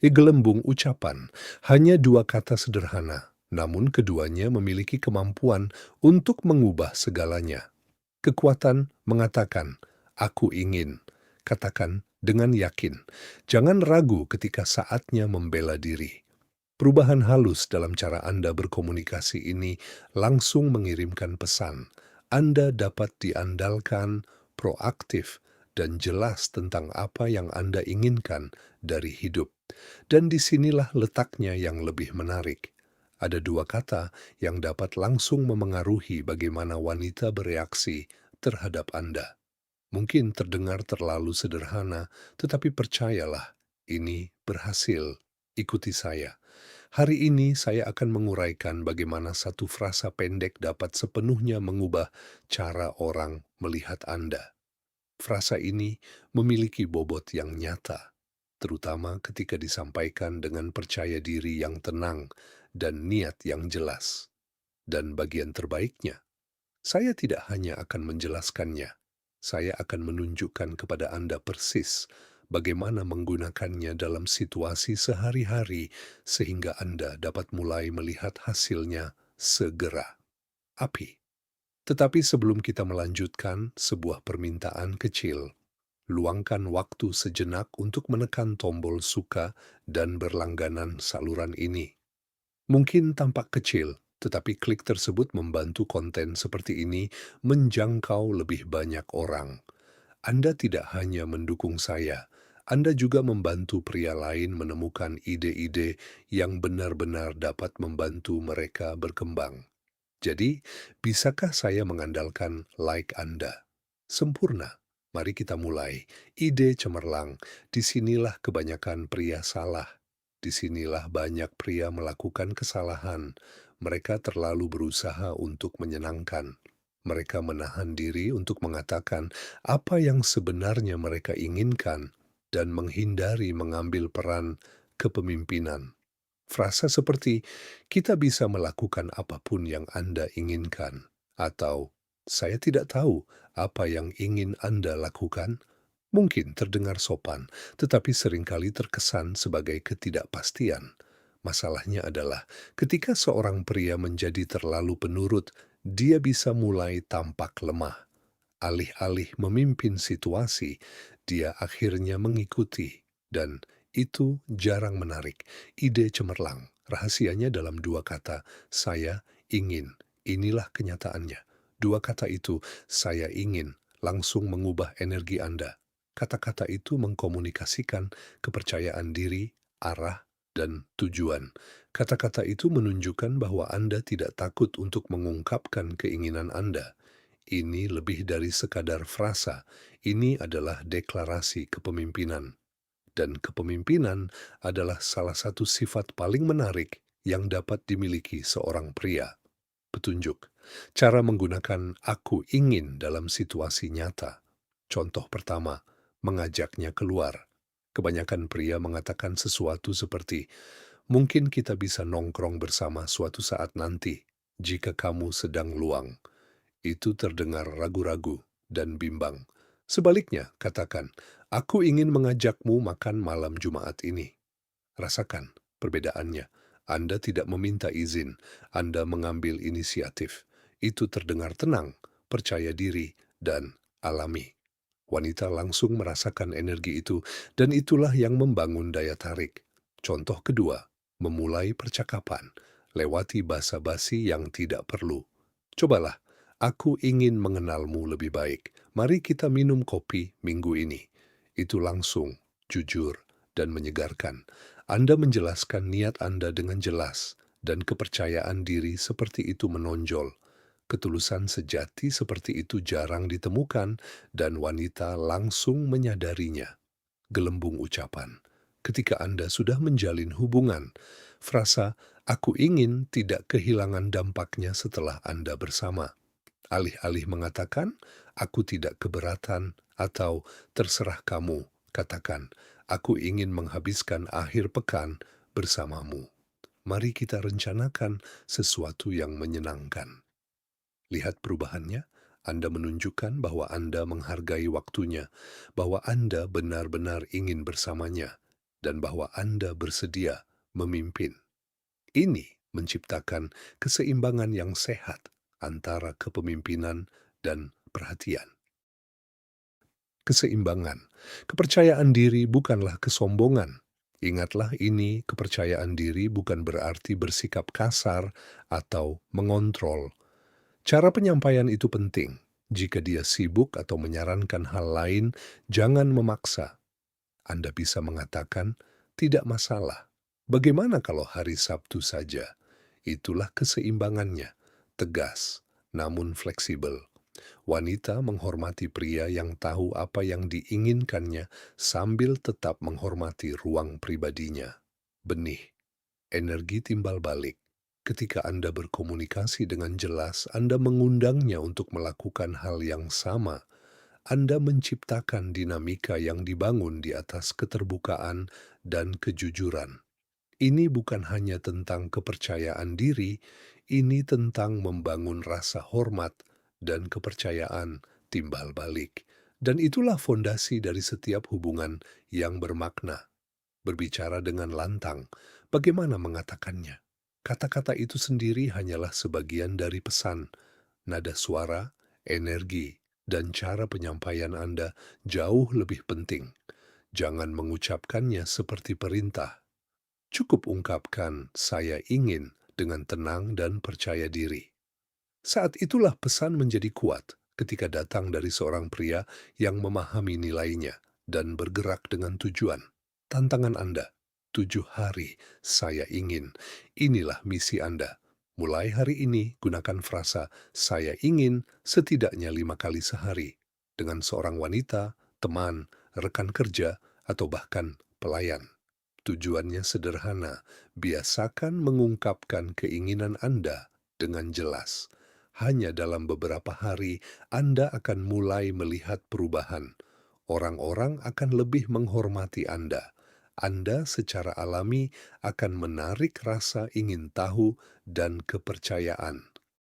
Gelembung ucapan hanya dua kata sederhana, namun keduanya memiliki kemampuan untuk mengubah segalanya. Kekuatan mengatakan, "Aku ingin." Katakan dengan yakin. Jangan ragu ketika saatnya membela diri. Perubahan halus dalam cara Anda berkomunikasi ini langsung mengirimkan pesan. Anda dapat diandalkan, proaktif, dan jelas tentang apa yang Anda inginkan dari hidup. Dan disinilah letaknya yang lebih menarik. Ada dua kata yang dapat langsung memengaruhi bagaimana wanita bereaksi terhadap Anda. Mungkin terdengar terlalu sederhana, tetapi percayalah, ini berhasil. Ikuti saya. Hari ini saya akan menguraikan bagaimana satu frasa pendek dapat sepenuhnya mengubah cara orang melihat Anda. Frasa ini memiliki bobot yang nyata, terutama ketika disampaikan dengan percaya diri yang tenang dan niat yang jelas. Dan bagian terbaiknya, saya tidak hanya akan menjelaskannya, saya akan menunjukkan kepada Anda persis bagaimana menggunakannya dalam situasi sehari-hari sehingga Anda dapat mulai melihat hasilnya segera. Api. Tetapi sebelum kita melanjutkan, sebuah permintaan kecil. Luangkan waktu sejenak untuk menekan tombol suka dan berlangganan saluran ini. Mungkin tampak kecil, tetapi klik tersebut membantu konten seperti ini menjangkau lebih banyak orang. Anda tidak hanya mendukung saya, Anda juga membantu pria lain menemukan ide-ide yang benar-benar dapat membantu mereka berkembang. Jadi, bisakah saya mengandalkan like Anda? Sempurna. Mari kita mulai. Ide cemerlang. Disinilah kebanyakan pria salah. Disinilah banyak pria melakukan kesalahan. Mereka terlalu berusaha untuk menyenangkan. Mereka menahan diri untuk mengatakan apa yang sebenarnya mereka inginkan dan menghindari mengambil peran kepemimpinan. Frasa seperti, "Kita bisa melakukan apapun yang Anda inginkan," atau "Saya tidak tahu apa yang ingin Anda lakukan," mungkin terdengar sopan, tetapi seringkali terkesan sebagai ketidakpastian. Masalahnya adalah ketika seorang pria menjadi terlalu penurut, dia bisa mulai tampak lemah. Alih-alih memimpin situasi, dia akhirnya mengikuti, dan itu jarang menarik. Ide cemerlang, rahasianya dalam dua kata, saya ingin, inilah kenyataannya. Dua kata itu, saya ingin, langsung mengubah energi Anda. Kata-kata itu mengkomunikasikan kepercayaan diri, arah, dan tujuan. Kata-kata itu menunjukkan bahwa Anda tidak takut untuk mengungkapkan keinginan Anda. Ini lebih dari sekadar frasa, ini adalah deklarasi kepemimpinan. Dan kepemimpinan adalah salah satu sifat paling menarik yang dapat dimiliki seorang pria. Petunjuk. Cara menggunakan "aku ingin" dalam situasi nyata. Contoh pertama, mengajaknya keluar. Kebanyakan pria mengatakan sesuatu seperti, "Mungkin kita bisa nongkrong bersama suatu saat nanti, jika kamu sedang luang." Itu terdengar ragu-ragu dan bimbang. Sebaliknya, katakan, "Aku ingin mengajakmu makan malam Jumat ini." Rasakan perbedaannya. Anda tidak meminta izin, Anda mengambil inisiatif. Itu terdengar tenang, percaya diri, dan alami. Wanita langsung merasakan energi itu, dan itulah yang membangun daya tarik. Contoh kedua, memulai percakapan, lewati basa-basi yang tidak perlu. Cobalah, "Aku ingin mengenalmu lebih baik. Mari kita minum kopi minggu ini." Itu langsung, jujur, dan menyegarkan. Anda menjelaskan niat Anda dengan jelas, dan kepercayaan diri seperti itu menonjol. Ketulusan sejati seperti itu jarang ditemukan, dan wanita langsung menyadarinya. Gelembung ucapan. Ketika Anda sudah menjalin hubungan, frasa "aku ingin" tidak kehilangan dampaknya setelah Anda bersama. Alih-alih mengatakan, "Aku tidak keberatan," atau "Terserah kamu," katakan, "Aku ingin menghabiskan akhir pekan bersamamu." Mari kita rencanakan sesuatu yang menyenangkan. Lihat perubahannya. Anda menunjukkan bahwa Anda menghargai waktunya, bahwa Anda benar-benar ingin bersamanya. dan bahwa Anda bersedia memimpin. Ini menciptakan keseimbangan yang sehat antara kepemimpinan dan perhatian. Keseimbangan. Kepercayaan diri bukanlah kesombongan. Ingatlah ini, kepercayaan diri bukan berarti bersikap kasar atau mengontrol. Cara penyampaian itu penting. Jika dia sibuk atau menyarankan hal lain, jangan memaksa. Anda bisa mengatakan, tidak masalah. Bagaimana kalau hari Sabtu saja? Itulah keseimbangannya. Tegas, namun fleksibel. Wanita menghormati pria yang tahu apa yang diinginkannya sambil tetap menghormati ruang pribadinya. Benih, energi timbal balik. Ketika Anda berkomunikasi dengan jelas, Anda mengundangnya untuk melakukan hal yang sama. Anda menciptakan dinamika yang dibangun di atas keterbukaan dan kejujuran. Ini bukan hanya tentang kepercayaan diri, ini tentang membangun rasa hormat dan kepercayaan timbal balik. Dan itulah fondasi dari setiap hubungan yang bermakna. Berbicara dengan lantang, bagaimana mengatakannya? Kata-kata itu sendiri hanyalah sebagian dari pesan. Nada suara, energi, dan cara penyampaian Anda jauh lebih penting. Jangan mengucapkannya seperti perintah. Cukup ungkapkan "saya ingin" dengan tenang dan percaya diri. Saat itulah pesan menjadi kuat ketika datang dari seorang pria yang memahami nilainya dan bergerak dengan tujuan. Tantangan Anda, 7 hari saya ingin. Inilah misi Anda. Mulai hari ini, gunakan frasa "saya ingin" setidaknya 5 kali sehari dengan seorang wanita, teman, rekan kerja, atau bahkan pelayan. Tujuannya sederhana, biasakan mengungkapkan keinginan Anda dengan jelas. Hanya dalam beberapa hari, Anda akan mulai melihat perubahan. Orang-orang akan lebih menghormati Anda. Anda secara alami akan menarik rasa ingin tahu dan kepercayaan.